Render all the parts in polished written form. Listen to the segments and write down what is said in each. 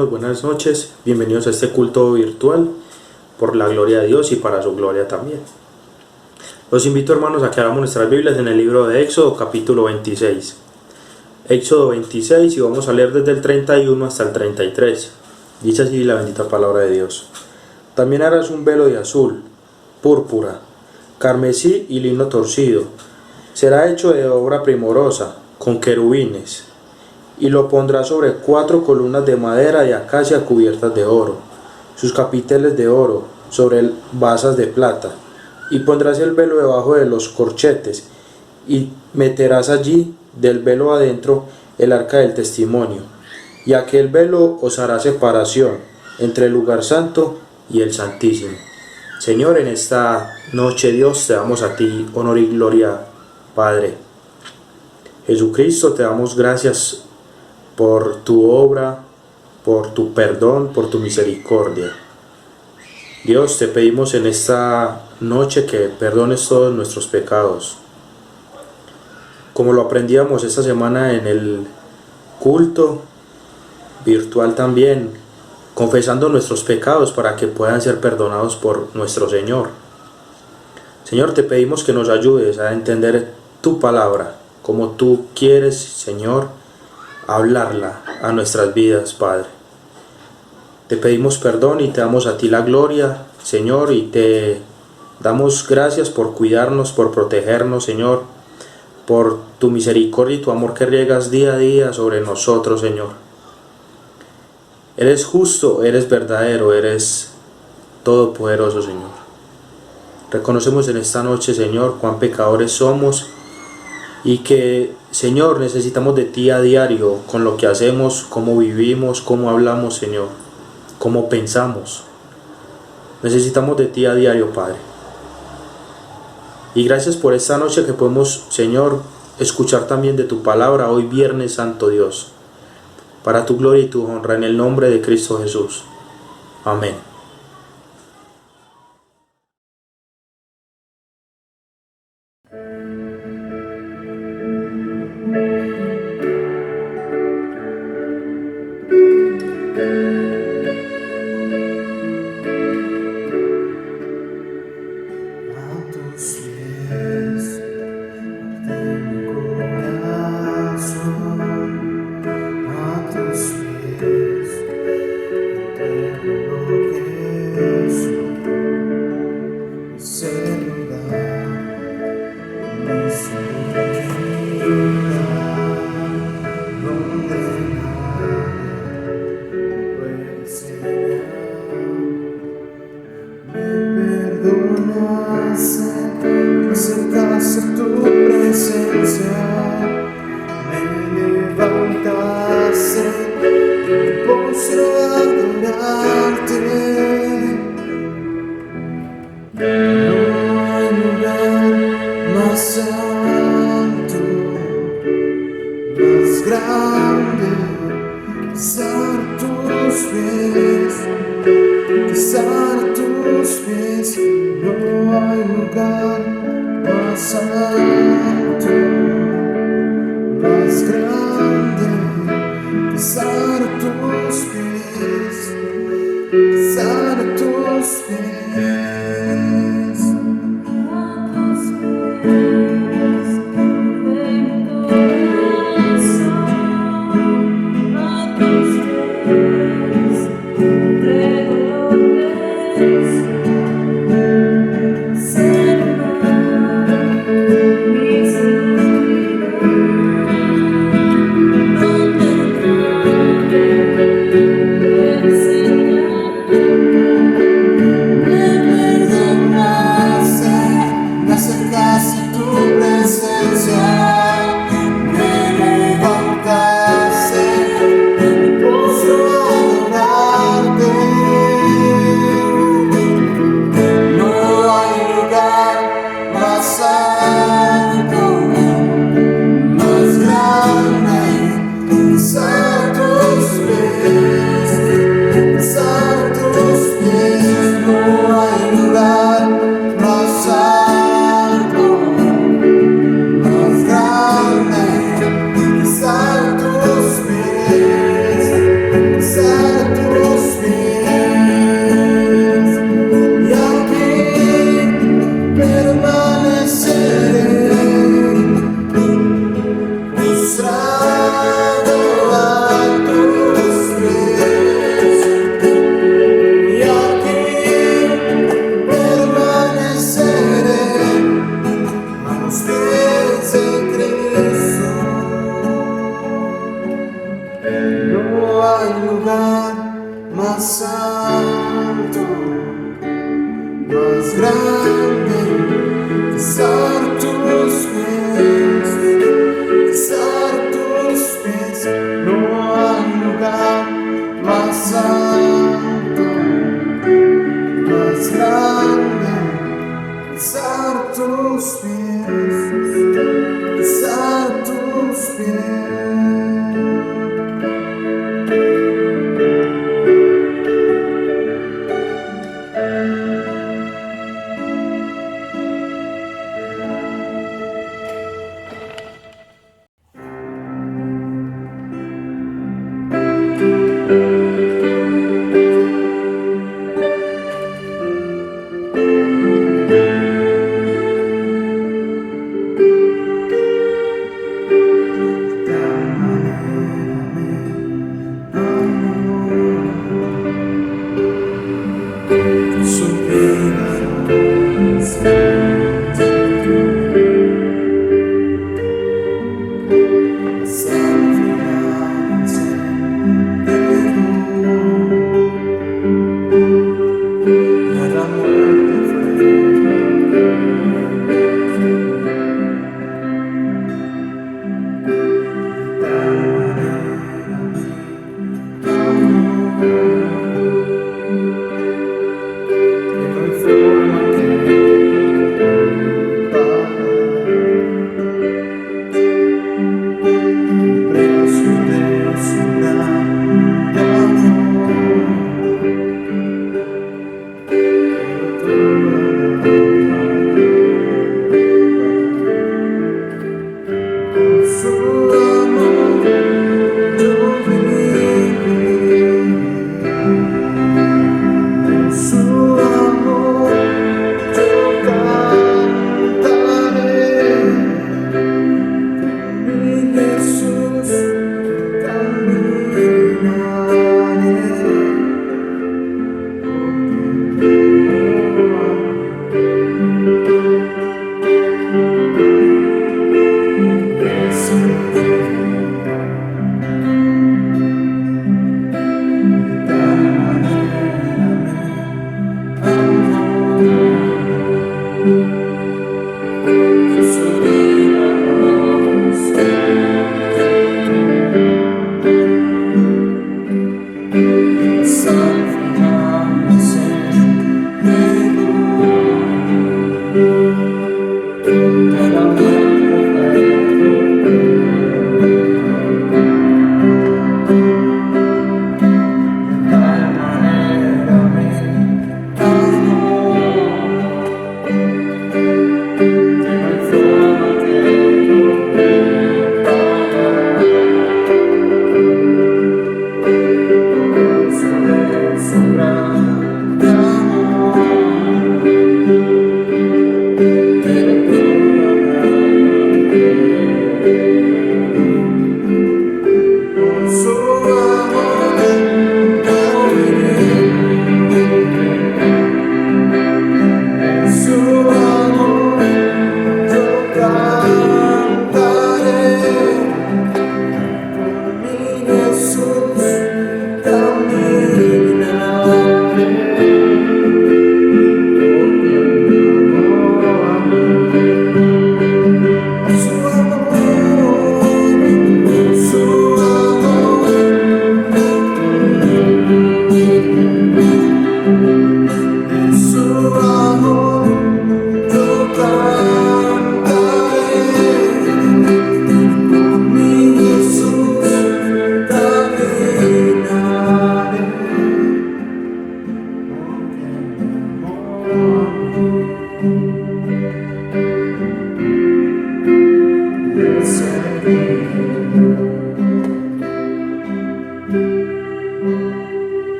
hermanos, buenas noches, bienvenidos a este culto virtual por la gloria de Dios y para su gloria también. Los invito, hermanos, a que abramos nuestras Biblias en el libro de Éxodo capítulo 26. Éxodo 26 y vamos a leer desde el 31 hasta el 33. Dice así la bendita palabra de Dios. También harás un velo de azul, púrpura, carmesí y lino torcido. Será hecho de obra primorosa, con querubines, y lo pondrás sobre 4 columnas de madera de acacia cubiertas de oro, sus capiteles de oro, sobre basas de plata, y pondrás el velo debajo de los corchetes, y meterás allí del velo adentro el arca del testimonio, y aquel velo os hará separación entre el lugar santo y el santísimo. Señor, en esta noche, Dios, te damos a ti honor y gloria, Padre. Jesucristo, te damos gracias por tu obra, por tu perdón, por tu misericordia. Dios, te pedimos en esta noche que perdones todos nuestros pecados. Como lo aprendíamos esta semana en el culto virtual también, confesando nuestros pecados para que puedan ser perdonados por nuestro Señor. Señor, te pedimos que nos ayudes a entender tu palabra, como tú quieres, Señor, hablarla a nuestras vidas, Padre. Te pedimos perdón y te damos a ti la gloria, Señor, y te damos gracias por cuidarnos, por protegernos, Señor, por tu misericordia y tu amor que riegas día a día sobre nosotros, Señor. Eres justo, eres verdadero, eres todopoderoso, Señor. Reconocemos en esta noche, Señor, cuán pecadores somos y que, Señor, necesitamos de ti a diario con lo que hacemos, cómo vivimos, cómo hablamos, Señor, cómo pensamos. Necesitamos de ti a diario, Padre. Y gracias por esta noche que podemos, Señor, escuchar también de tu palabra hoy Viernes Santo, Dios, para tu gloria y tu honra, en el nombre de Cristo Jesús. Amén. más grande, besar tus pies, besar tus pies. No hay lugar más santo, más grande, besar tus pies, besar tus pies.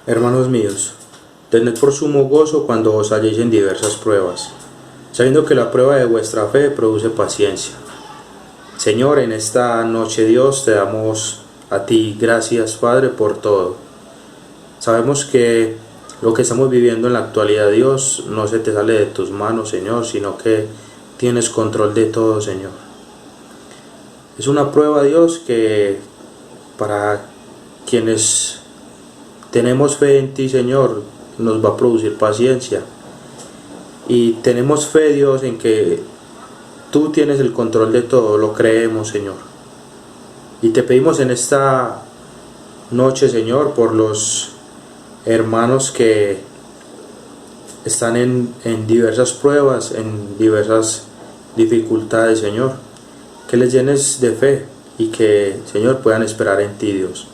Hermanos míos, tened por sumo gozo cuando os halléis en diversas pruebas, sabiendo que la prueba de vuestra fe produce paciencia. Señor, en esta noche, Dios, te damos a ti gracias, Padre, por todo. Sabemos que lo que estamos viviendo en la actualidad, Dios, no se te sale de tus manos, Señor, sino que tienes control de todo, Señor. Es una prueba, Dios, que para quienes tenemos fe en ti, Señor, nos va a producir paciencia. Y tenemos fe, Dios, en que tú tienes el control de todo, lo creemos, Señor. Y te pedimos en esta noche, Señor, por los hermanos que están en diversas pruebas, en diversas dificultades, Señor, que les llenes de fe y que, Señor, puedan esperar en ti, Dios.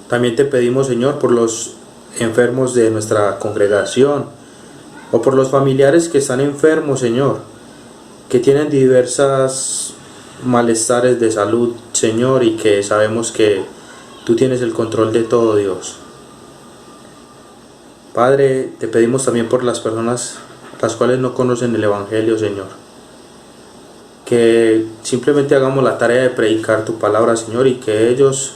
También te pedimos, Señor, por los enfermos de nuestra congregación o por los familiares que están enfermos, Señor, que tienen diversas malestares de salud, Señor, y que sabemos que tú tienes el control de todo, Dios. Padre, te pedimos también por las personas las cuales no conocen el Evangelio, Señor, que simplemente hagamos la tarea de predicar tu palabra, Señor, y que ellos,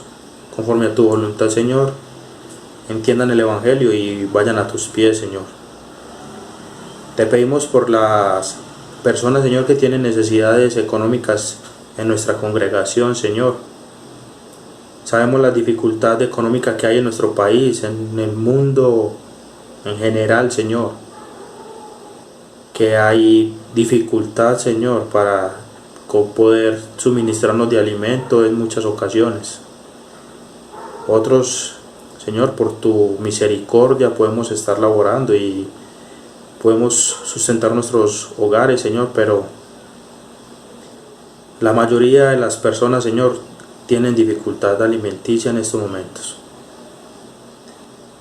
conforme a tu voluntad, Señor, entiendan el Evangelio y vayan a tus pies, Señor. Te pedimos por las personas, Señor, que tienen necesidades económicas en nuestra congregación, Señor. Sabemos la dificultad económica que hay en nuestro país, en el mundo en general, Señor. Que hay dificultad, Señor, para poder suministrarnos de alimento en muchas ocasiones. Otros, Señor, por tu misericordia podemos estar laborando y podemos sustentar nuestros hogares, Señor, pero la mayoría de las personas, Señor, tienen dificultad alimenticia en estos momentos.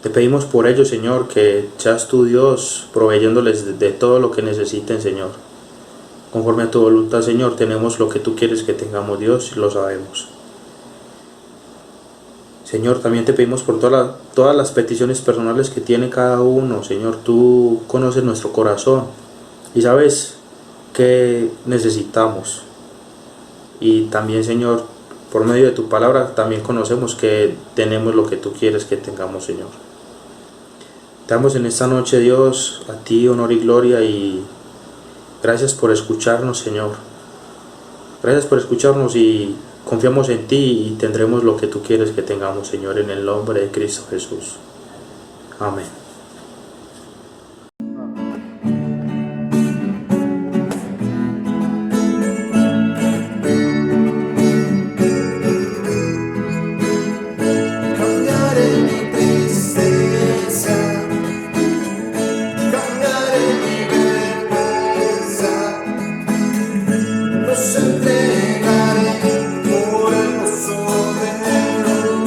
Te pedimos por ellos, Señor, que seas tu Dios proveyéndoles de todo lo que necesiten, Señor. Conforme a tu voluntad, Señor, tenemos lo que tú quieres que tengamos, Dios, y lo sabemos. Señor, también te pedimos por todas las peticiones personales que tiene cada uno. Señor, tú conoces nuestro corazón y sabes qué necesitamos. Y también, Señor, por medio de tu palabra, también conocemos que tenemos lo que tú quieres que tengamos, Señor. Te damos en esta noche, Dios, a ti honor y gloria y gracias por escucharnos, Señor. Gracias por escucharnos y confiamos en ti y tendremos lo que tú quieres que tengamos, Señor, en el nombre de Cristo Jesús. Amén. Cambiaré mi tristeza, cambiaré mi vergüenza, los entregaré por el gozo de Dios.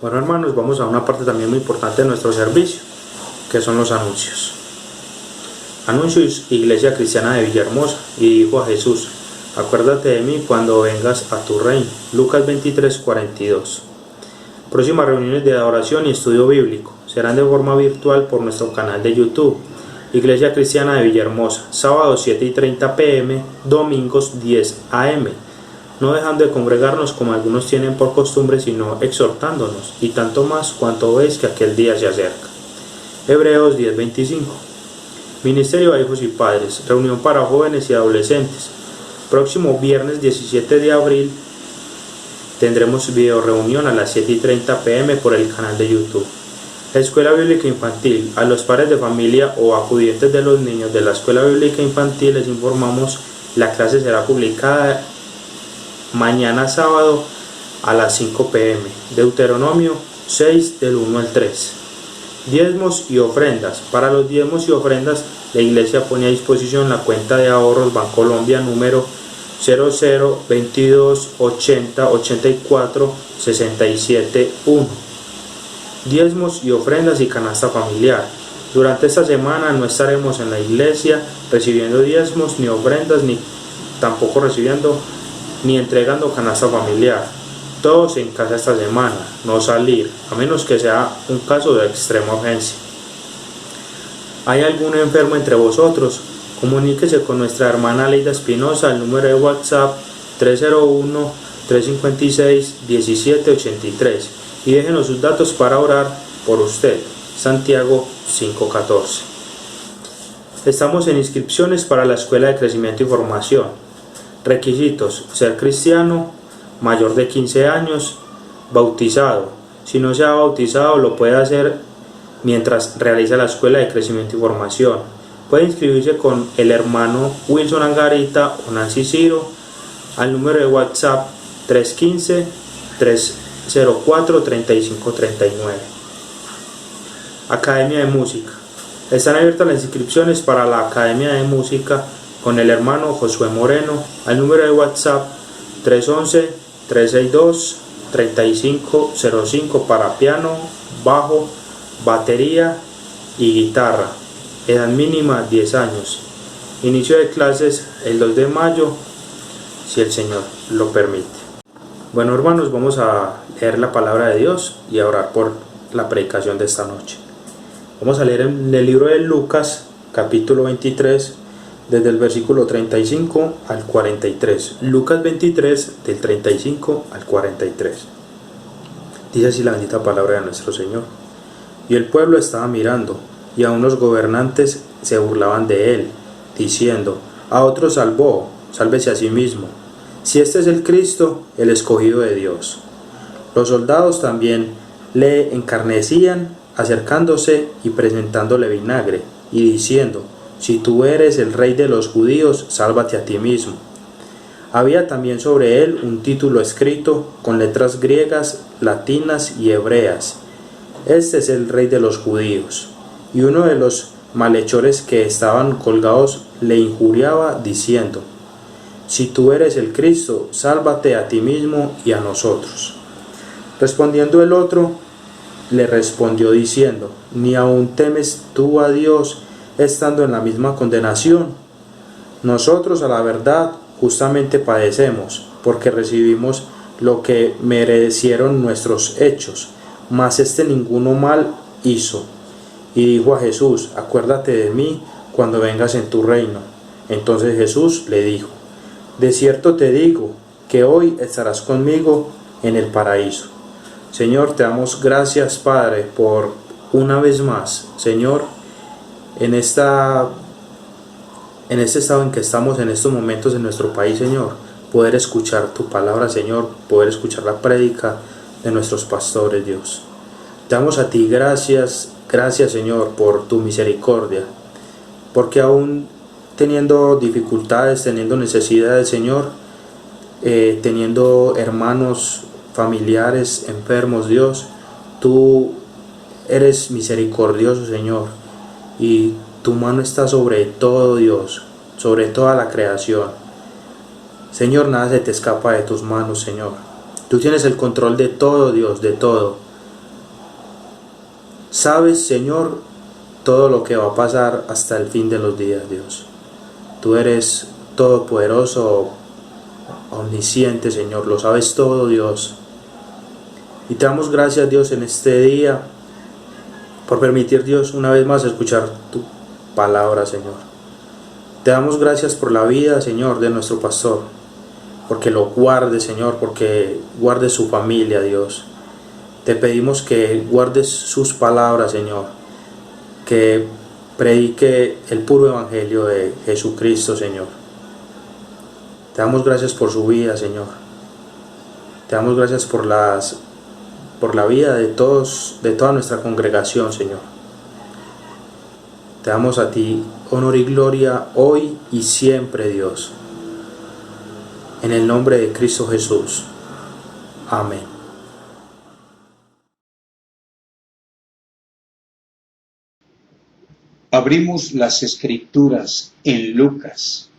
Bueno, hermanos, vamos a una parte también muy importante de nuestro servicio, que son los anuncios. Anuncios, Iglesia Cristiana de Villahermosa, y dijo a Jesús: acuérdate de mí cuando vengas a tu reino. Lucas 23:42. Próximas reuniones de adoración y estudio bíblico serán de forma virtual por nuestro canal de YouTube, Iglesia Cristiana de Villahermosa, sábados 7:30 p.m., domingos 10 a.m., no dejando de congregarnos como algunos tienen por costumbre, sino exhortándonos, y tanto más cuanto veis que aquel día se acerca. Hebreos 10:25. Ministerio a hijos y padres, reunión para jóvenes y adolescentes. Próximo viernes 17 de abril tendremos video reunión a las 7:30 p.m. por el canal de YouTube. Escuela Bíblica Infantil. A los padres de familia o acudientes de los niños de la Escuela Bíblica Infantil les informamos: la clase será publicada mañana sábado a las 5 p.m. Deuteronomio 6 del 1 al 3. Diezmos y ofrendas. Para los diezmos y ofrendas, la iglesia pone a disposición la cuenta de ahorros Bancolombia número 00 22 80 84 67 1. Diezmos y ofrendas y canasta familiar. Durante esta semana no estaremos en la iglesia recibiendo diezmos ni ofrendas, ni tampoco recibiendo ni entregando canasta familiar. Todos en casa esta semana, no salir, a menos que sea un caso de extrema urgencia. ¿Hay algún enfermo entre vosotros? Comuníquese con nuestra hermana Leida Espinosa al número de WhatsApp 301-356-1783 y déjenos sus datos para orar por usted. Santiago 5:14. Estamos en inscripciones para la Escuela de Crecimiento y Formación. Requisitos: ser cristiano, mayor de 15 años, bautizado. Si no se ha bautizado, lo puede hacer mientras realiza la Escuela de Crecimiento y Formación. Puede inscribirse con el hermano Wilson Angarita o Nancy Ciro al número de WhatsApp 315-304-3539. Academia de Música. Están abiertas las inscripciones para la Academia de Música con el hermano Josué Moreno al número de WhatsApp 311-362-3505 para piano, bajo, batería y guitarra. Edad mínima 10 años. Inicio de clases el 2 de mayo, si el Señor lo permite. Bueno, hermanos, vamos a leer la palabra de Dios y a orar por la predicación de esta noche. Vamos a leer en el libro de Lucas, capítulo 23, desde el versículo 35 al 43. Lucas 23, del 35 al 43. Dice así la bendita palabra de nuestro Señor. Y el pueblo estaba mirando, y aun los gobernantes se burlaban de él, diciendo: a otro salvó, sálvese a sí mismo, si este es el Cristo, el escogido de Dios. Los soldados también le encarnecían, acercándose y presentándole vinagre, y diciendo: si tú eres el rey de los judíos, sálvate a ti mismo. Había también sobre él un título escrito con letras griegas, latinas y hebreas: este es el rey de los judíos. Y uno de los malhechores que estaban colgados le injuriaba, diciendo: si tú eres el Cristo, sálvate a ti mismo y a nosotros. Respondiendo el otro, le respondió diciendo: ¿ni aún temes tú a Dios, estando en la misma condenación? Nosotros, a la verdad, justamente padecemos, porque recibimos lo que merecieron nuestros hechos, mas este ninguno mal hizo. Y dijo a Jesús: acuérdate de mí cuando vengas en tu reino. Entonces Jesús le dijo: de cierto te digo, que hoy estarás conmigo en el paraíso. Señor, te damos gracias, Padre, por una vez más, Señor, en este estado en que estamos en estos momentos en nuestro país, Señor, poder escuchar tu palabra, Señor, poder escuchar la prédica de nuestros pastores, Dios. Te damos a ti gracias, Señor, por tu misericordia, porque aún teniendo dificultades, teniendo necesidades, Señor, teniendo hermanos, familiares enfermos, Dios, tú eres misericordioso, Señor, y tu mano está sobre todo, Dios, sobre toda la creación. Señor, nada se te escapa de tus manos, Señor. Tú tienes el control de todo, Dios, de todo. Sabes, Señor, todo lo que va a pasar hasta el fin de los días, Dios. Tú eres todopoderoso, omnisciente, Señor, lo sabes todo, Dios. Y te damos gracias, Dios, en este día, por permitir, Dios, una vez más escuchar tu palabra, Señor. Te damos gracias por la vida, Señor, de nuestro pastor, porque lo guardes, Señor, porque guardes su familia, Dios. Te pedimos que guardes sus palabras, Señor, que predique el puro evangelio de Jesucristo, Señor. Te damos gracias por su vida, Señor. Te damos gracias por la vida de toda nuestra congregación, Señor. Te damos a ti honor y gloria hoy y siempre, Dios. En el nombre de Cristo Jesús. Amén. Abrimos las escrituras en Lucas,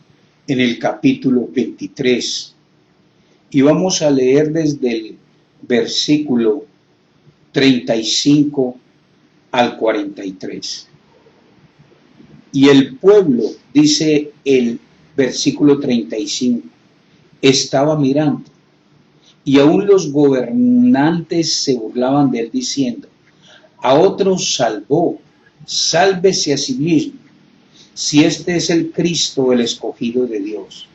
en el capítulo 23, y vamos a leer desde el versículo 35 al 43. Y el pueblo, dice el versículo 35, estaba mirando, y aún los gobernantes se burlaban de él diciendo: a otros salvó, sálvese a sí mismo, si este es el Cristo, el escogido de Dios.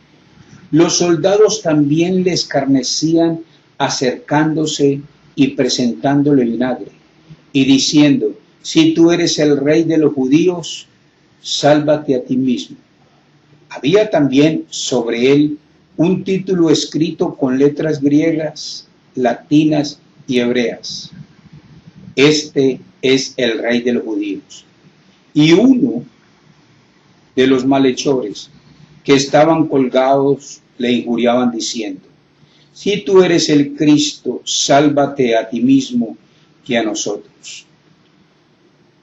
Los soldados también le escarnecían, acercándose y presentándole vinagre, y diciendo: si tú eres el rey de los judíos, sálvate a ti mismo. Había también sobre él un título escrito con letras griegas, latinas y hebreas: este es el rey de los judíos. Y uno de los malhechores que estaban colgados le injuriaban diciendo: si tú eres el Cristo, sálvate a ti mismo y a nosotros.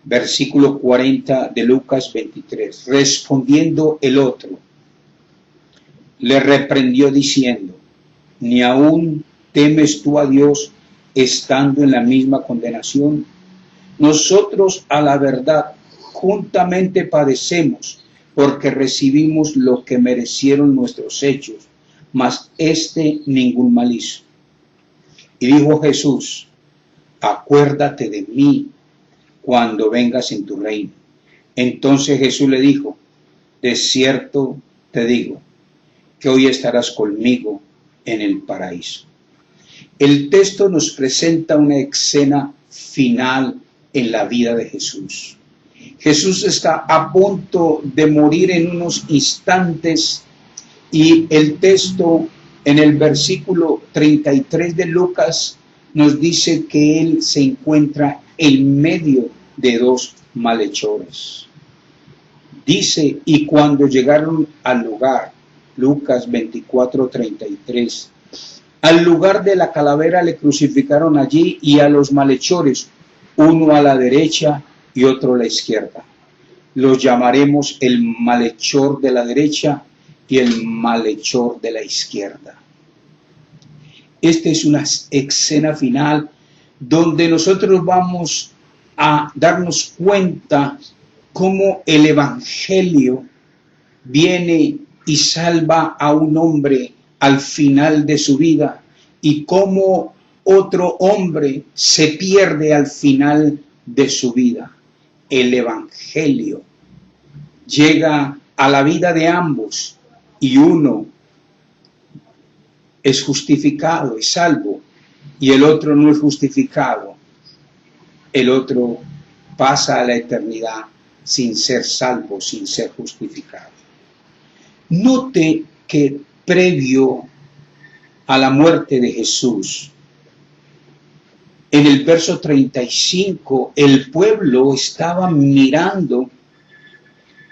Versículo 40 de Lucas 23. Respondiendo el otro, le reprendió diciendo: ¿ni aún temes tú a Dios estando en la misma condenación? Nosotros, a la verdad, juntamente padecemos, porque recibimos lo que merecieron nuestros hechos, mas éste ningún mal hizo. Y dijo Jesús: acuérdate de mí cuando vengas en tu reino. Entonces Jesús le dijo: de cierto te digo, que hoy estarás conmigo en el paraíso. El texto nos presenta una escena final en la vida de Jesús. Jesús está a punto de morir en unos instantes, y el texto en el versículo 33 de Lucas nos dice que él se encuentra en medio de dos malhechores. Dice: y cuando llegaron al lugar, Lucas 24:33, al lugar de la calavera le crucificaron allí, y a los malhechores, uno a la derecha y otro a la izquierda. Los llamaremos el malhechor de la derecha y el malhechor de la izquierda. Esta es una escena final donde nosotros vamos a darnos cuenta cómo el evangelio viene y salva a un hombre al final de su vida, y cómo otro hombre se pierde al final de su vida. El evangelio llega a la vida de ambos, y uno es justificado, es salvo, y el otro no es justificado. El otro pasa a la eternidad sin ser salvo, sin ser justificado. Note que previo a la muerte de Jesús, en el verso 35, el pueblo estaba mirando,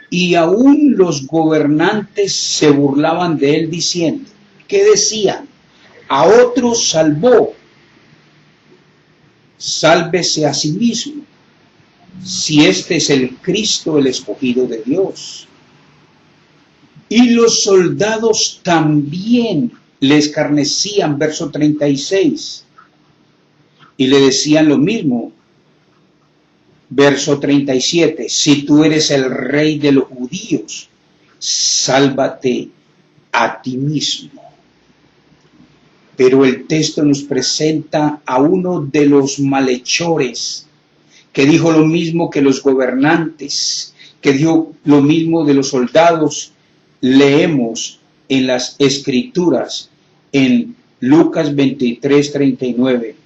y aún los gobernantes se burlaban de él diciendo, ¿qué decían? A otros salvó, sálvese a sí mismo, si este es el Cristo, el escogido de Dios. Y los soldados también le escarnecían, verso 36, y le decían lo mismo. Verso 37, si tú eres el rey de los judíos, sálvate a ti mismo. Pero el texto nos presenta a uno de los malhechores que dijo lo mismo que los gobernantes, que dijo lo mismo de los soldados. Leemos en las escrituras, en Lucas 23, 39,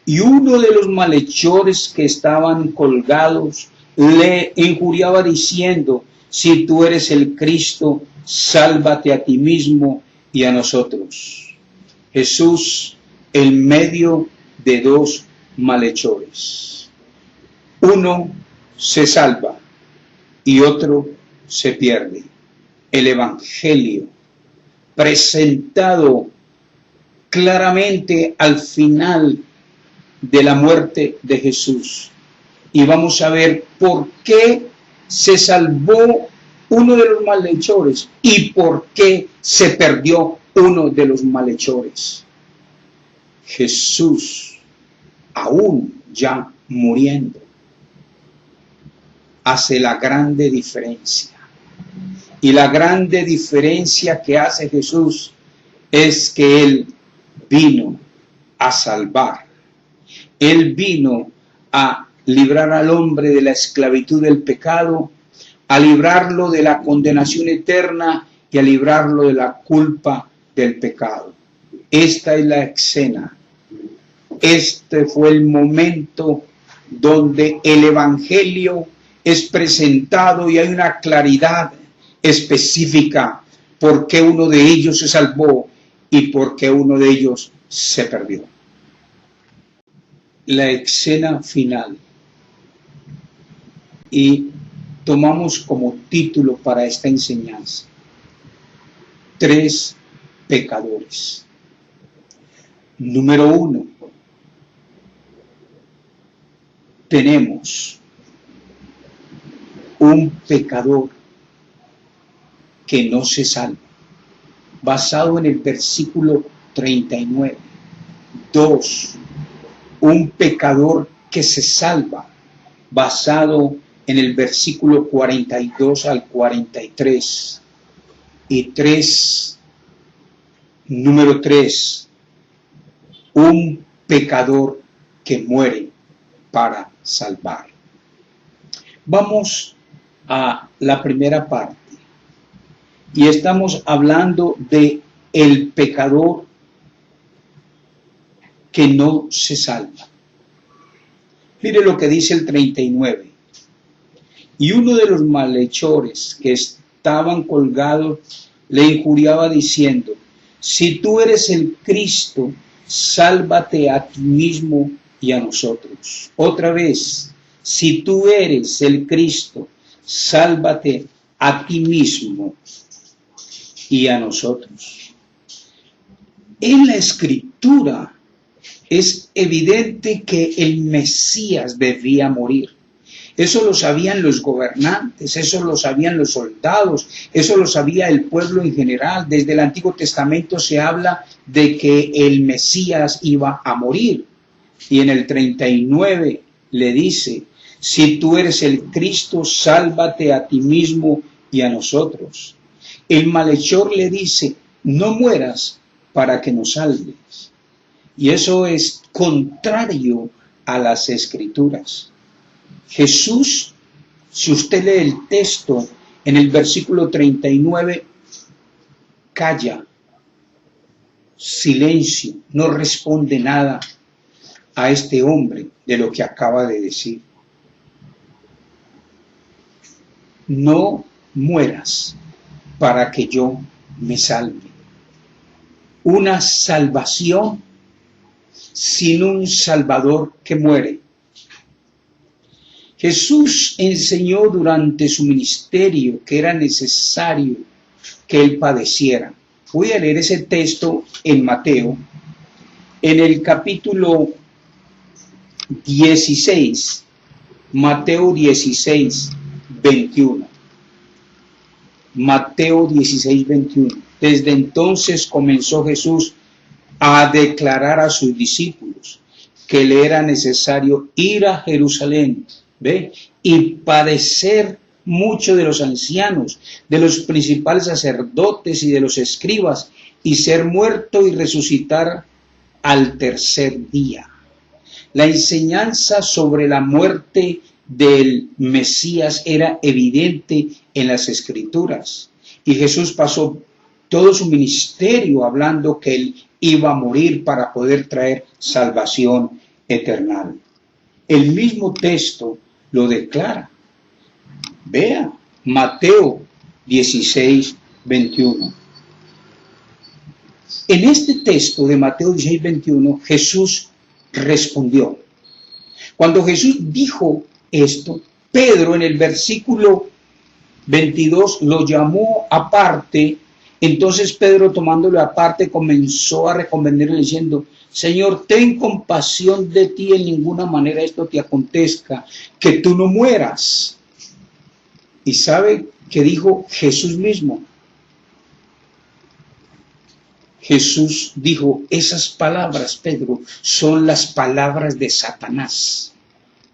y uno de los malhechores que estaban colgados le injuriaba diciendo, si tú eres el Cristo, sálvate a ti mismo y a nosotros. Jesús en medio de dos malhechores. Uno se salva y otro se pierde. El Evangelio presentado claramente al final de la muerte de Jesús. Y vamos a ver por qué se salvó uno de los malhechores y por qué se perdió uno de los malhechores. Jesús, aún ya muriendo, hace la grande diferencia. Y la grande diferencia que hace Jesús es que Él vino a salvar. Él vino a librar al hombre de la esclavitud del pecado, a librarlo de la condenación eterna y a librarlo de la culpa del pecado. Esta es la escena. Este fue el momento donde el Evangelio es presentado y hay una claridad específica por qué uno de ellos se salvó y por qué uno de ellos se perdió. La escena final. Y tomamos como título para esta enseñanza: 3 pecadores. Número 1. Tenemos un pecador que no se salva, basado en el versículo 39. 2. Un pecador que se salva, basado en el versículo 42 al 43. Y 3. Número 3. Un pecador que muere para salvar. Vamos a la primera parte. Y estamos hablando de el pecador que no se salva. Mire lo que dice el 39. Y uno de los malhechores que estaban colgados le injuriaba diciendo, si tú eres el Cristo, sálvate a ti mismo y a nosotros. Otra vez, si tú eres el Cristo, sálvate a ti mismo y a nosotros. En la Escritura es evidente que el Mesías debía morir. Eso lo sabían los gobernantes, eso lo sabían los soldados, eso lo sabía el pueblo en general. Desde el Antiguo Testamento se habla de que el Mesías iba a morir. Y en el 39 le dice, si tú eres el Cristo, sálvate a ti mismo y a nosotros. El malhechor le dice, no mueras para que nos salves. Y eso es contrario a las Escrituras. Jesús, si usted lee el texto en el versículo 39, calla, silencio, no responde nada a este hombre de lo que acaba de decir. No mueras para que yo me salve. Una salvación sin un Salvador que muere. Jesús enseñó durante su ministerio que era necesario que Él padeciera. Voy a leer ese texto en Mateo, en el capítulo 16, Mateo 16, 21. Mateo 16, 21. Desde entonces comenzó Jesús a declarar a sus discípulos que le era necesario ir a Jerusalén ¿Ve? Y padecer mucho de los ancianos, de los principales sacerdotes y de los escribas, y ser muerto y resucitar al tercer día. La enseñanza sobre la muerte del Mesías era evidente en las Escrituras, y Jesús pasó todo su ministerio hablando que él iba a morir para poder traer salvación eterna. El mismo texto lo declara. Vea, Mateo 16, 21. En este texto de Mateo 16, 21, Jesús respondió. Cuando Jesús dijo esto, Pedro en el versículo 22 lo llamó aparte. Entonces Pedro, tomándolo aparte, comenzó a recomendarle diciendo: Señor, ten compasión de ti, en ninguna manera esto te acontezca, que tú no mueras. Y sabe que dijo Jesús mismo. Jesús dijo: esas palabras, Pedro, son las palabras de Satanás.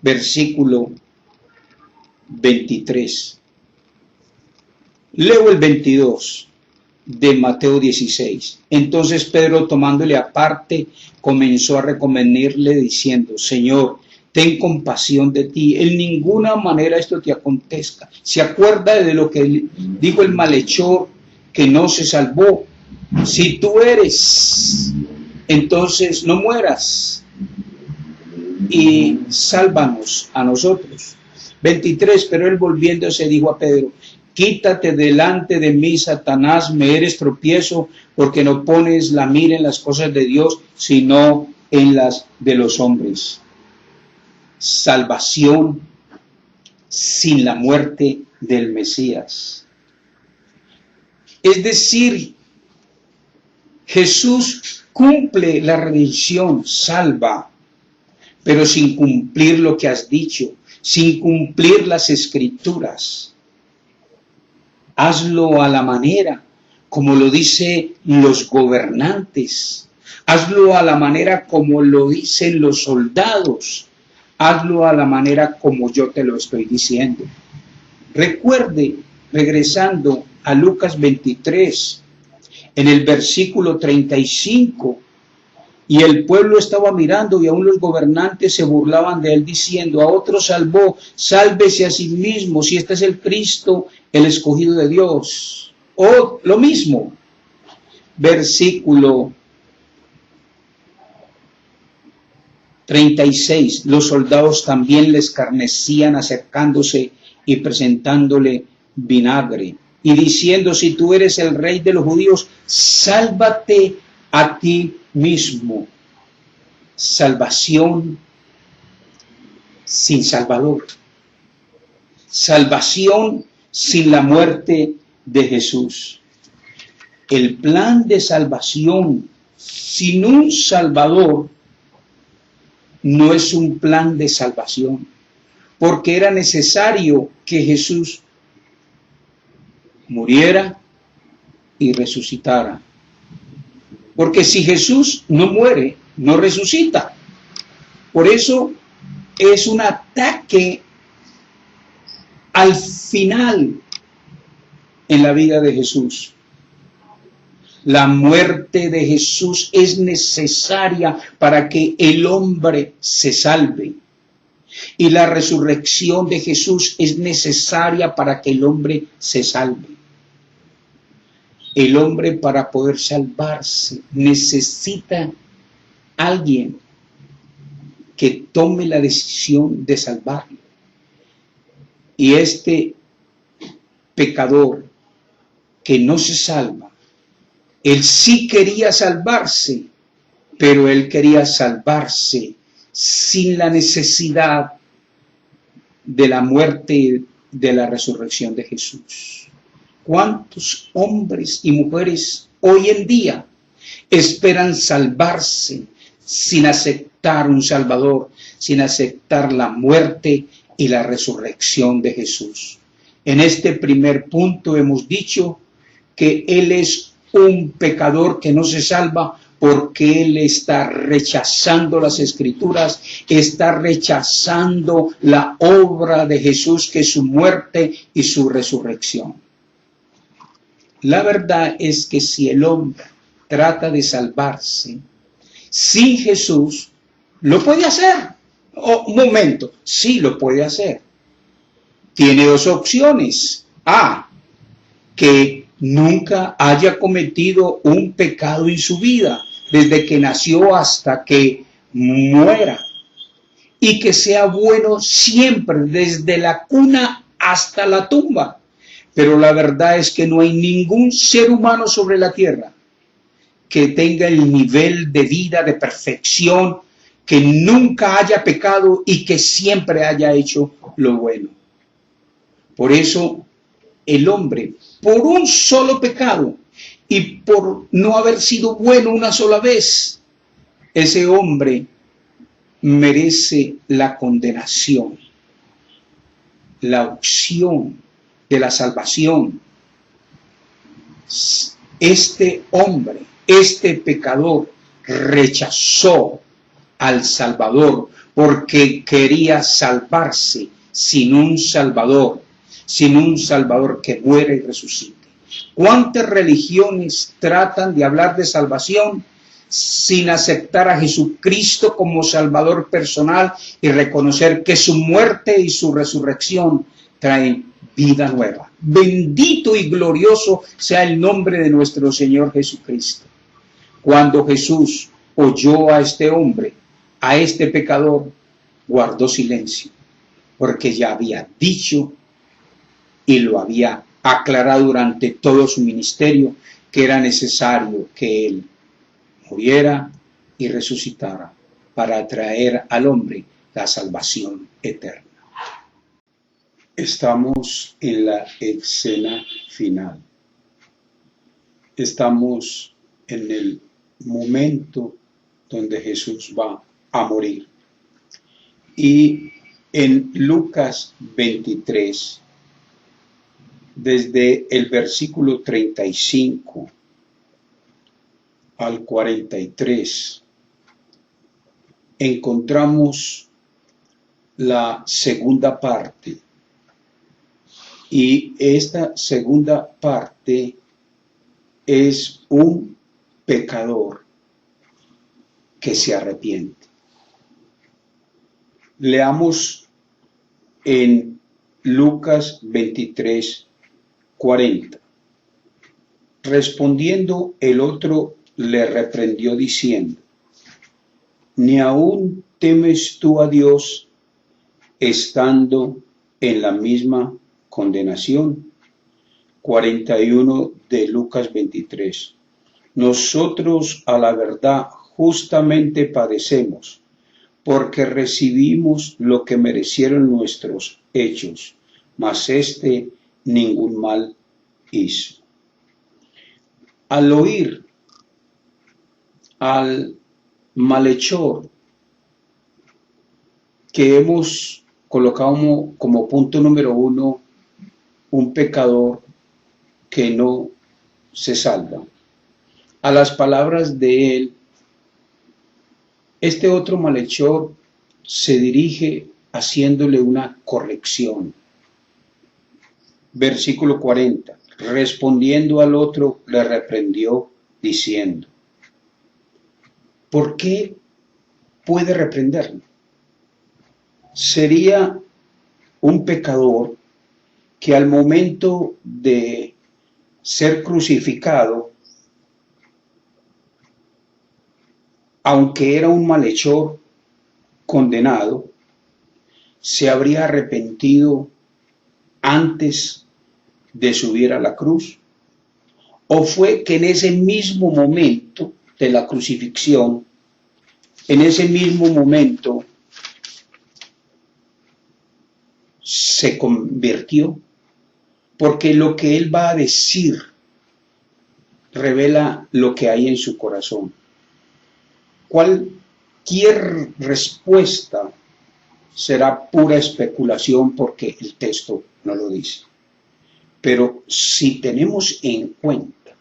Versículo 23. Leo el 22 de Mateo 16. Entonces Pedro, tomándole aparte, comenzó a recomendarle diciendo: Señor, ten compasión de ti, en ninguna manera esto te acontezca. ¿Se acuerda de lo que dijo el malhechor que no se salvó? Si tú eres, entonces no mueras y sálvanos a nosotros. 23, pero él volviéndose dijo a Pedro: quítate delante de mí, Satanás, me eres tropiezo, porque no pones la mira en las cosas de Dios, sino en las de los hombres. Salvación sin la muerte del Mesías. Es decir, Jesús cumple la redención, salva, pero sin cumplir lo que has dicho, sin cumplir las Escrituras. Hazlo a la manera como lo dicen los gobernantes, hazlo a la manera como lo dicen los soldados, hazlo a la manera como yo te lo estoy diciendo. Recuerde, regresando a Lucas 23, en el versículo 35, y el pueblo estaba mirando y aún los gobernantes se burlaban de él diciendo: a otro salvó, sálvese a sí mismo, si este es el Cristo, el escogido de Dios. O lo mismo, versículo 36, los soldados también le escarnecían acercándose y presentándole vinagre y diciendo: si tú eres el rey de los judíos, sálvate a ti mismo. Salvación sin Salvador. Salvación sin la muerte de Jesús. El plan de salvación sin un Salvador no es un plan de salvación, porque era necesario que Jesús muriera y resucitara. Porque si Jesús no muere, no resucita. Por eso es un ataque al final en la vida de Jesús. La muerte de Jesús es necesaria para que el hombre se salve. Y la resurrección de Jesús es necesaria para que el hombre se salve. El hombre, para poder salvarse, necesita alguien que tome la decisión de salvarlo. Y este pecador que no se salva, él sí quería salvarse, pero él quería salvarse sin la necesidad de la muerte y de la resurrección de Jesús. ¿Cuántos hombres y mujeres hoy en día esperan salvarse sin aceptar un Salvador, sin aceptar la muerte y la resurrección de Jesús? En este primer punto hemos dicho que Él es un pecador que no se salva porque él está rechazando las escrituras, está rechazando la obra de Jesús, que es su muerte y su resurrección. La verdad es que si el hombre trata de salvarse sin Jesús, lo puede hacer. Un momento, sí lo puede hacer. Tiene dos opciones. A, que nunca haya cometido un pecado en su vida, desde que nació hasta que muera, y que sea bueno siempre, desde la cuna hasta la tumba. Pero la verdad es que no hay ningún ser humano sobre la tierra que tenga el nivel de vida, de perfección, que nunca haya pecado y que siempre haya hecho lo bueno. Por eso el hombre, por un solo pecado y por no haber sido bueno una sola vez, ese hombre merece la condenación, la opción de la salvación. Este hombre, este pecador, rechazó al Salvador porque quería salvarse sin un Salvador que muera y resucite. ¿Cuántas religiones tratan de hablar de salvación sin aceptar a Jesucristo como Salvador personal y reconocer que su muerte y su resurrección traen vida nueva? Bendito y glorioso sea el nombre de nuestro Señor Jesucristo. Cuando Jesús oyó a este hombre, a este pecador, guardó silencio, porque ya había dicho y lo había aclarado durante todo su ministerio que era necesario que él muriera y resucitara para traer al hombre la salvación eterna. Estamos en la escena final. Estamos en el momento donde Jesús va a morir. Y en Lucas 23, desde el versículo 35 al 43, encontramos la segunda parte. Y esta segunda parte es un pecador que se arrepiente. Leamos en Lucas 23, 40. Respondiendo el otro le reprendió diciendo: ¿ni aún temes tú a Dios estando en la misma condenación? 41 de Lucas 23. Nosotros a la verdad justamente padecemos, porque recibimos lo que merecieron nuestros hechos, mas éste ningún mal hizo. Al oír al malhechor, que hemos colocado como punto número 1, un pecador que no se salva, a las palabras de él, este otro malhechor se dirige haciéndole una corrección. Versículo 40. Respondiendo al otro, le reprendió diciendo. ¿Por qué puede reprenderlo? Sería un pecador que al momento de ser crucificado, aunque era un malhechor condenado, se habría arrepentido antes de subir a la cruz, o fue que en ese mismo momento de la crucifixión, en ese mismo momento se convirtió, porque lo que él va a decir revela lo que hay en su corazón. Cualquier respuesta será pura especulación porque el texto no lo dice. Pero si tenemos en cuenta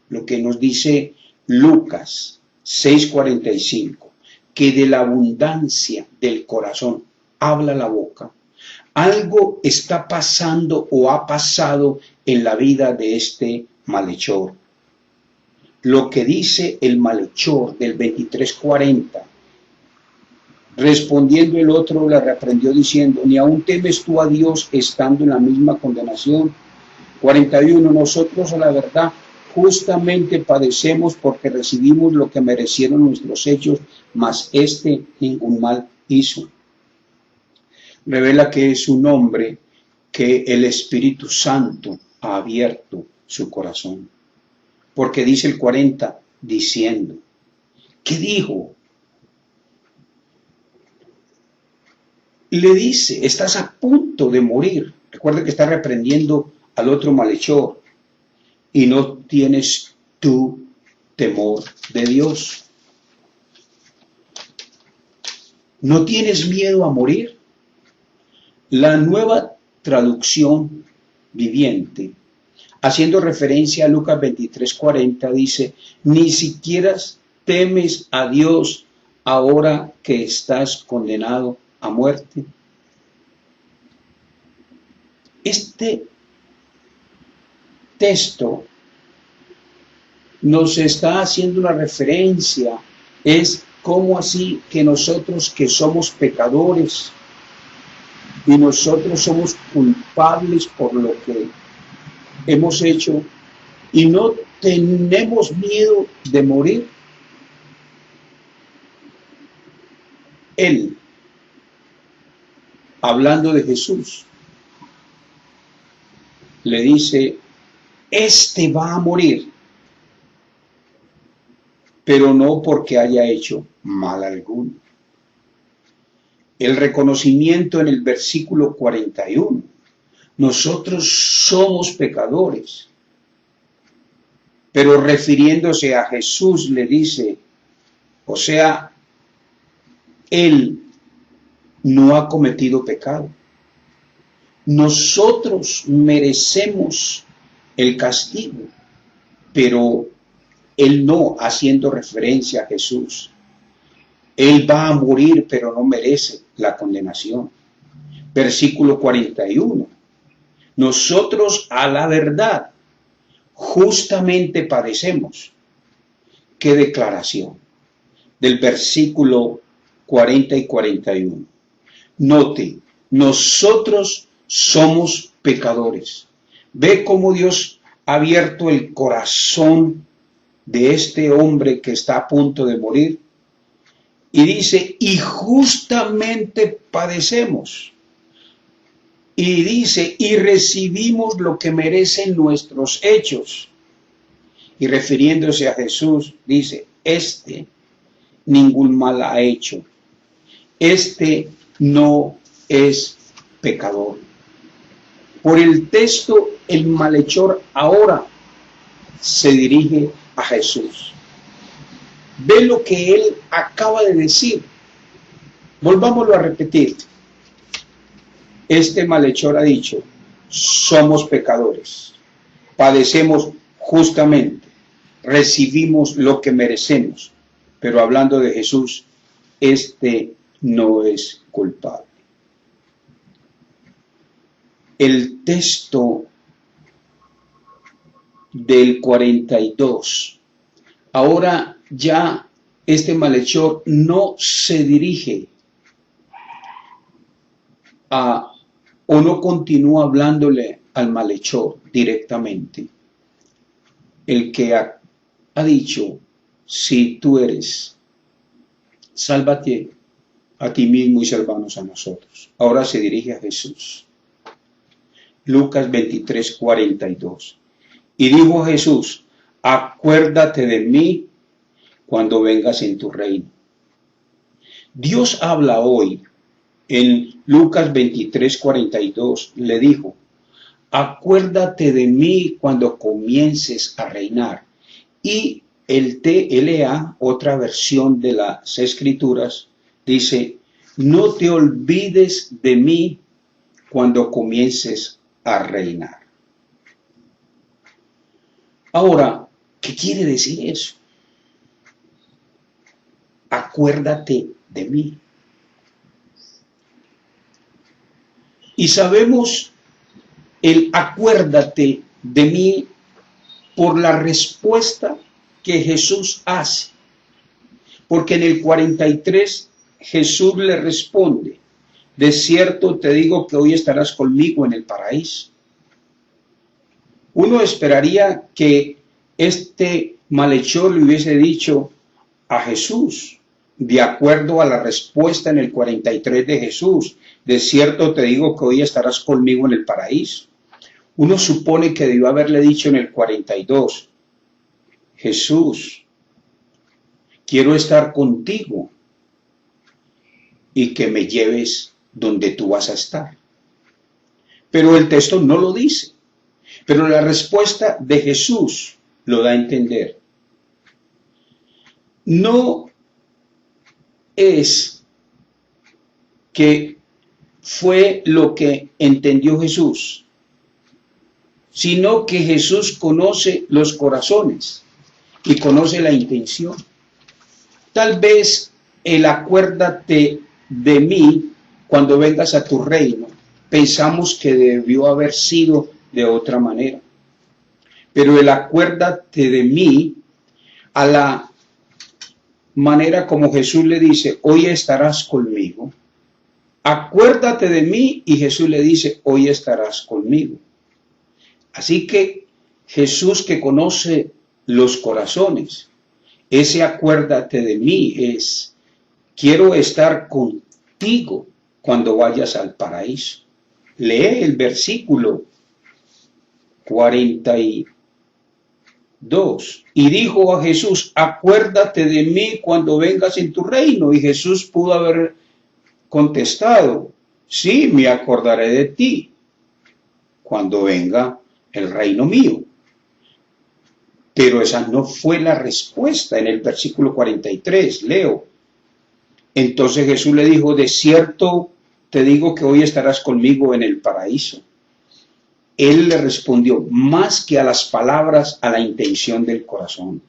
lo que nos dice Lucas 6:45, que de la abundancia del corazón habla la boca. Algo está pasando o ha pasado en la vida de este malhechor. Lo que dice el malhechor del 23:40, respondiendo el otro le reprendió diciendo, ¿ni aún temes tú a Dios estando en la misma condenación? 41, nosotros a la verdad justamente padecemos porque recibimos lo que merecieron nuestros hechos, mas este ningún mal hizo. Revela que es un hombre que el Espíritu Santo ha abierto su corazón. Porque dice el 40, diciendo, ¿qué dijo? Le dice, estás a punto de morir. Recuerda que está reprendiendo al otro malhechor. Y no tienes tú temor de Dios. ¿No tienes miedo a morir? La Nueva Traducción Viviente, haciendo referencia a Lucas 23:40, dice, ni siquiera temes a Dios ahora que estás condenado a muerte. Este texto nos está haciendo una referencia, es como así que nosotros que somos pecadores y nosotros somos culpables por lo que hemos hecho y no tenemos miedo de morir. Él, hablando de Jesús, le dice, este va a morir, pero no porque haya hecho mal alguno. El reconocimiento en el versículo 41, nosotros somos pecadores, pero refiriéndose a Jesús le dice, o sea, Él no ha cometido pecado. Nosotros merecemos el castigo, pero Él no, haciendo referencia a Jesús. Él va a morir, pero no merece la condenación. Versículo 41. Nosotros a la verdad justamente padecemos. ¿Qué declaración? Del versículo 40 y 41. Note, nosotros somos pecadores. Ve cómo Dios ha abierto el corazón de este hombre que está a punto de morir. Y dice, y justamente padecemos. Y dice, y recibimos lo que merecen nuestros hechos. Y refiriéndose a Jesús, dice, este ningún mal ha hecho. Este no es pecador. Por el texto, el malhechor ahora se dirige a Jesús. Ve lo que él acaba de decir. Volvámoslo a repetir. Este malhechor ha dicho, somos pecadores, padecemos justamente, recibimos lo que merecemos, pero hablando de Jesús, este no es culpable. El texto del 42, ahora ya este malhechor no se dirige o no continúa hablándole al malhechor directamente. El que ha dicho, si tú eres, sálvate a ti mismo y sálvanos a nosotros. Ahora se dirige a Jesús. Lucas 23:42. Y dijo Jesús, acuérdate de mí cuando vengas en tu reino. Dios habla hoy. En Lucas 23:42 le dijo, acuérdate de mí cuando comiences a reinar. Y el TLA, otra versión de las Escrituras, dice, no te olvides de mí cuando comiences a reinar. Ahora, ¿qué quiere decir eso? acuérdate de mí. Y sabemos el acuérdate de mí por la respuesta que Jesús hace. Porque en el 43 Jesús le responde, de cierto te digo que hoy estarás conmigo en el paraíso. Uno esperaría que este malhechor le hubiese dicho a Jesús, de acuerdo a la respuesta en el 43 de Jesús, de cierto te digo que hoy estarás conmigo en el paraíso. Uno supone que debió haberle dicho en el 42, Jesús, quiero estar contigo y que me lleves donde tú vas a estar. Pero el texto no lo dice. Pero la respuesta de Jesús lo da a entender. No es que fue lo que entendió Jesús, sino que Jesús conoce los corazones y conoce la intención. Tal vez el acuérdate de mí cuando vengas a tu reino, pensamos que debió haber sido de otra manera. Pero el acuérdate de mí, a la manera como Jesús le dice, hoy estarás conmigo. Acuérdate de mí y Jesús le dice, hoy estarás conmigo. Así que Jesús, que conoce los corazones, ese acuérdate de mí es, quiero estar contigo cuando vayas al paraíso. Lee el versículo 42. Y dijo a Jesús, acuérdate de mí cuando vengas en tu reino. Y Jesús pudo haber contestado, sí, me acordaré de ti cuando venga el reino mío. Pero esa no fue la respuesta en el versículo 43, leo. Entonces Jesús le dijo, de cierto te digo que hoy estarás conmigo en el paraíso. Él le respondió, más que a las palabras, a la intención del corazón.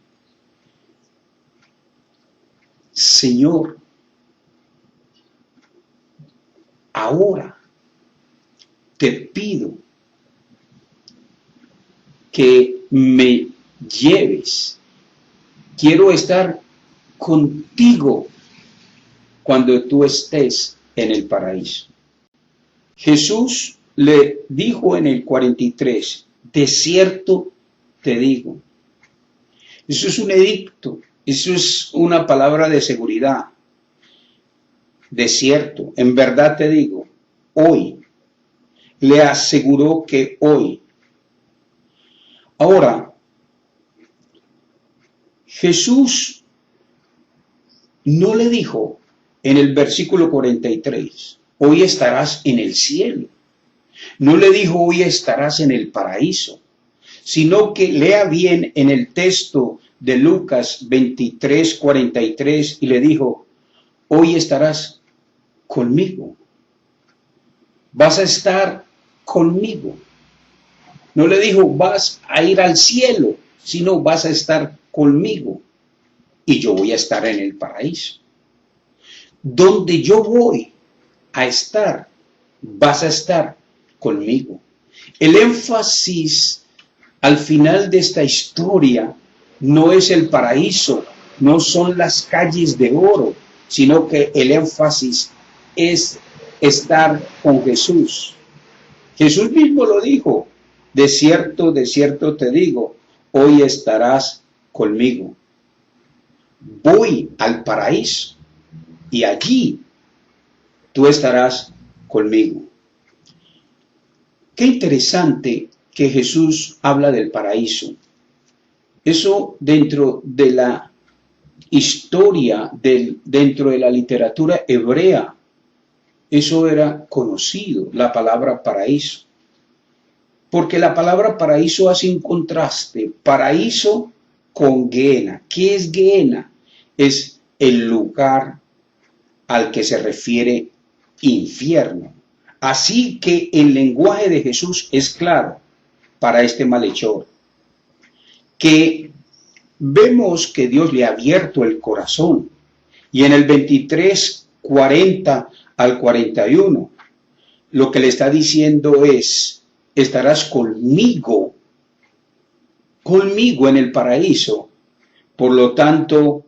Señor, ahora te pido que me lleves. Quiero estar contigo cuando tú estés en el paraíso. Jesús le dijo en el 43, de cierto te digo. Eso es un edicto, eso es una palabra de seguridad. De cierto, en verdad te digo, hoy. Le aseguró que hoy. Ahora, Jesús no le dijo en el versículo 43, hoy estarás en el cielo. No le dijo, hoy estarás en el paraíso, sino que lea bien en el texto de Lucas 23, 43, y le dijo, hoy estarás conmigo. Vas a estar conmigo. No le dijo, vas a ir al cielo, sino vas a estar conmigo. Y yo voy a estar en el paraíso. Donde yo voy a estar, vas a estar conmigo. El énfasis al final de esta historia no es el paraíso, no son las calles de oro, sino que el énfasis es estar con Jesús. Jesús mismo lo dijo, de cierto te digo, hoy estarás conmigo. Voy al paraíso y allí tú estarás conmigo. Qué interesante que Jesús habla del paraíso. Eso dentro de la historia, dentro de la literatura hebrea, eso era conocido, la palabra paraíso. Porque la palabra paraíso hace un contraste, paraíso con Gehenna. ¿Qué es Gehenna? Es el lugar al que se refiere infierno. Así que el lenguaje de Jesús es claro para este malhechor, que vemos que Dios le ha abierto el corazón Y en el 23, 40 al 41, lo que le está diciendo es, estarás conmigo en el paraíso. Por lo tanto,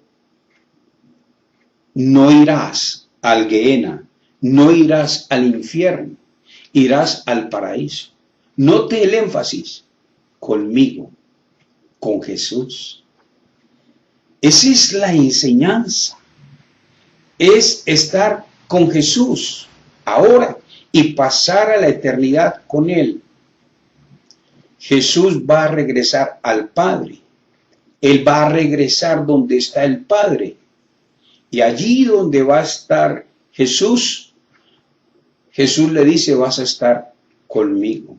no irás al Gehenna, no irás al infierno, irás al paraíso. Note el énfasis, conmigo, con Jesús. Esa es la enseñanza, es estar con Jesús ahora y pasar a la eternidad con Él. Jesús va a regresar al Padre. Él va a regresar donde está el Padre. Y allí donde va a estar Jesús, Jesús le dice, vas a estar conmigo.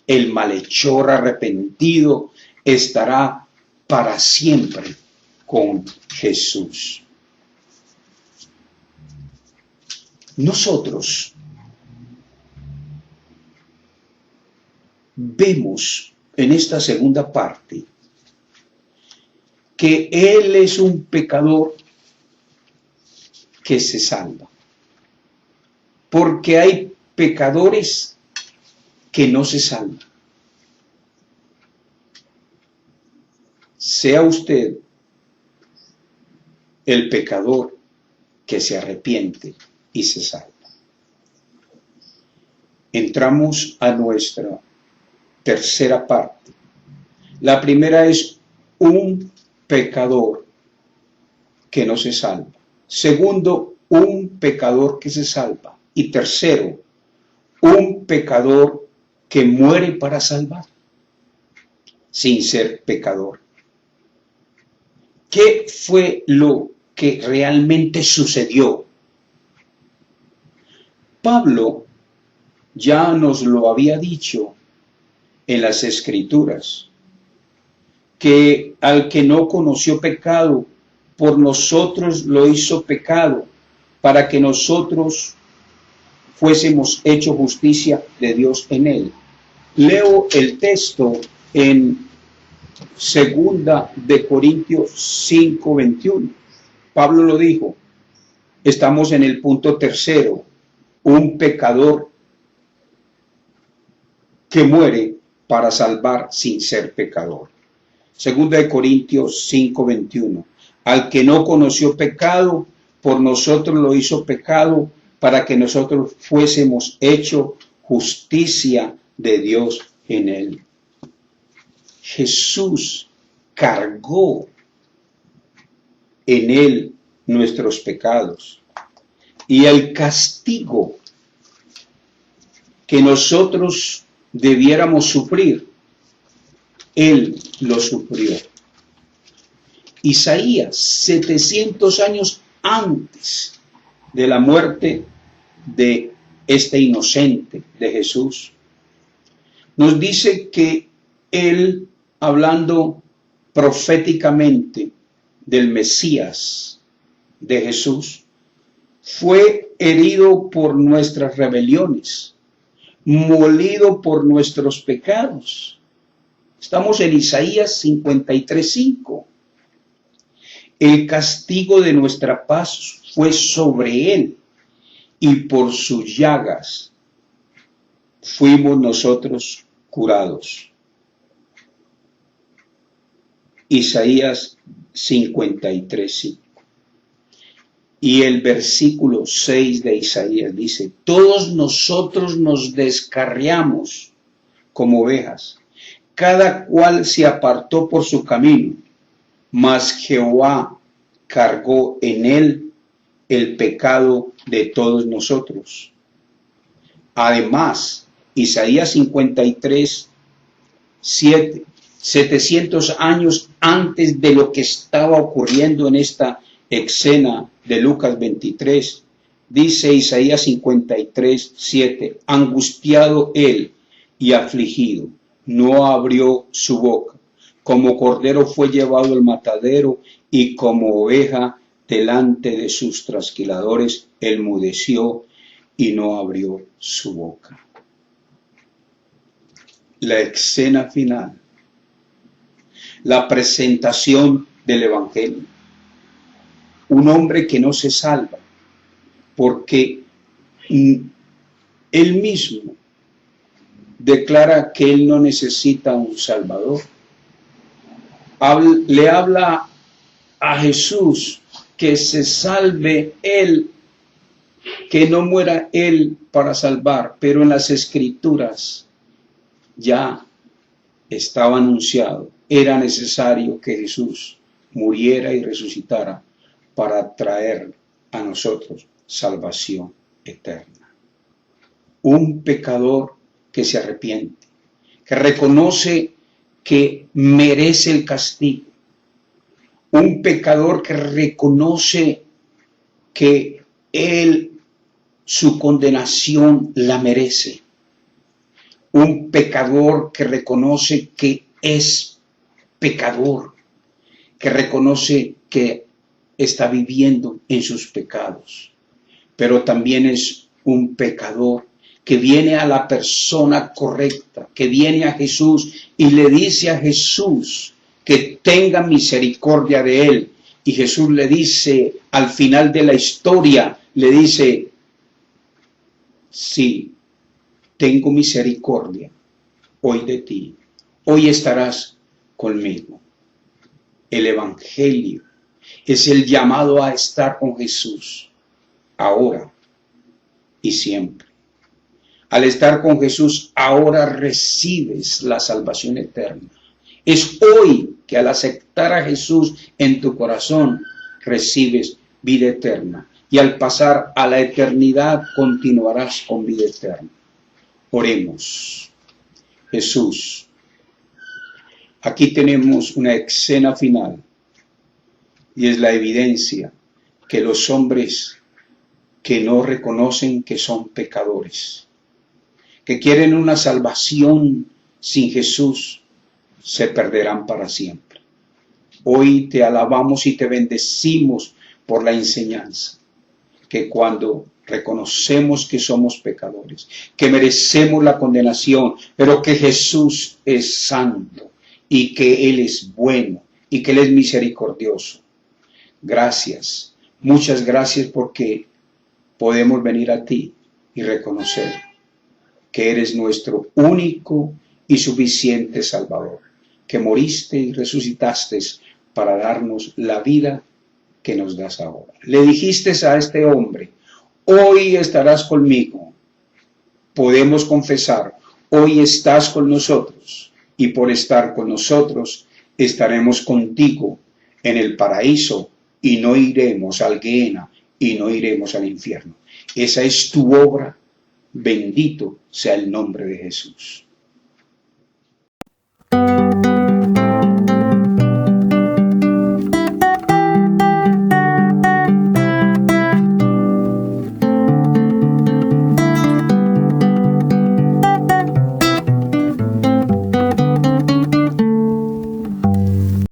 El malhechor arrepentido estará para siempre con Jesús. Nosotros vemos en esta segunda parte que Él es un pecador que se salva. Porque hay pecadores que no se salvan. Sea usted el pecador que se arrepiente y se salva. Entramos a nuestra tercera parte. La primera es un pecador que no se salva. Segundo, un pecador que se salva. Y tercero, un pecador que muere para salvar, sin ser pecador. ¿Qué fue lo que realmente sucedió? Pablo ya nos lo había dicho en las Escrituras, que al que no conoció pecado, por nosotros lo hizo pecado, para que nosotros fuésemos hecho justicia de Dios en él. Leo el texto en 2 de Corintios 5:21. Pablo lo dijo. Estamos en el punto tercero. Un pecador que muere para salvar sin ser pecador. 2 de Corintios 5:21. Al que no conoció pecado, por nosotros lo hizo pecado, para que nosotros fuésemos hecho justicia de Dios en él. Jesús cargó en él nuestros pecados, y el castigo que nosotros debiéramos sufrir, él lo sufrió. Isaías, 700 años antes de la muerte de este inocente, de Jesús, nos dice que él, hablando proféticamente del Mesías, de Jesús, fue herido por nuestras rebeliones, molido por nuestros pecados. Estamos en Isaías 53:5. El castigo de nuestra paz fue sobre él, y por sus llagas fuimos nosotros curados. Isaías 53:5. Y el versículo 6 de Isaías dice, todos nosotros nos descarriamos como ovejas, cada cual se apartó por su camino, mas Jehová cargó en él el pecado de todos nosotros. Además, Isaías 53:7, 700 años antes de lo que estaba ocurriendo en esta escena de Lucas 23, dice Isaías 53:7, angustiado él y afligido, no abrió su boca. Como cordero fue llevado al matadero, y como oveja delante de sus trasquiladores, enmudeció y no abrió su boca. La escena final, la presentación del Evangelio. un hombre que no se salva, porque él mismo declara que él no necesita un Salvador. Le habla a Jesús que se salve él, que no muera él para salvar, pero en las Escrituras ya estaba anunciado, era necesario que Jesús muriera y resucitara para traer a nosotros salvación eterna. Un pecador que se arrepiente, que reconoce que merece el castigo, un pecador que reconoce que él su condenación la merece, un pecador que reconoce que es pecador, que reconoce que está viviendo en sus pecados, pero también es un pecador que viene a la persona correcta, que viene a Jesús y le dice a Jesús que tenga misericordia de él. Y Jesús le dice, al final de la historia, le dice, sí, tengo misericordia hoy de ti, hoy estarás conmigo. El Evangelio es el llamado a estar con Jesús, ahora y siempre. Al estar con Jesús, ahora recibes la salvación eterna. Es hoy que al aceptar a Jesús en tu corazón, recibes vida eterna. Y al pasar a la eternidad, continuarás con vida eterna. Oremos. Jesús, aquí tenemos una escena final. Y es la evidencia que los hombres que no reconocen que son pecadores, que quieren una salvación sin Jesús, se perderán para siempre. Hoy te alabamos y te bendecimos por la enseñanza, que cuando reconocemos que somos pecadores, que merecemos la condenación, pero que Jesús es santo y que Él es bueno y que Él es misericordioso. Gracias, muchas gracias porque podemos venir a ti y reconocer que eres nuestro único y suficiente Salvador, que moriste y resucitaste para darnos la vida que nos das ahora. Le dijiste a este hombre, hoy estarás conmigo. Podemos confesar, hoy estás con nosotros, y por estar con nosotros estaremos contigo en el paraíso, y no iremos al Gehenna, y no iremos al infierno. Esa es tu obra. Bendito sea el nombre de Jesús.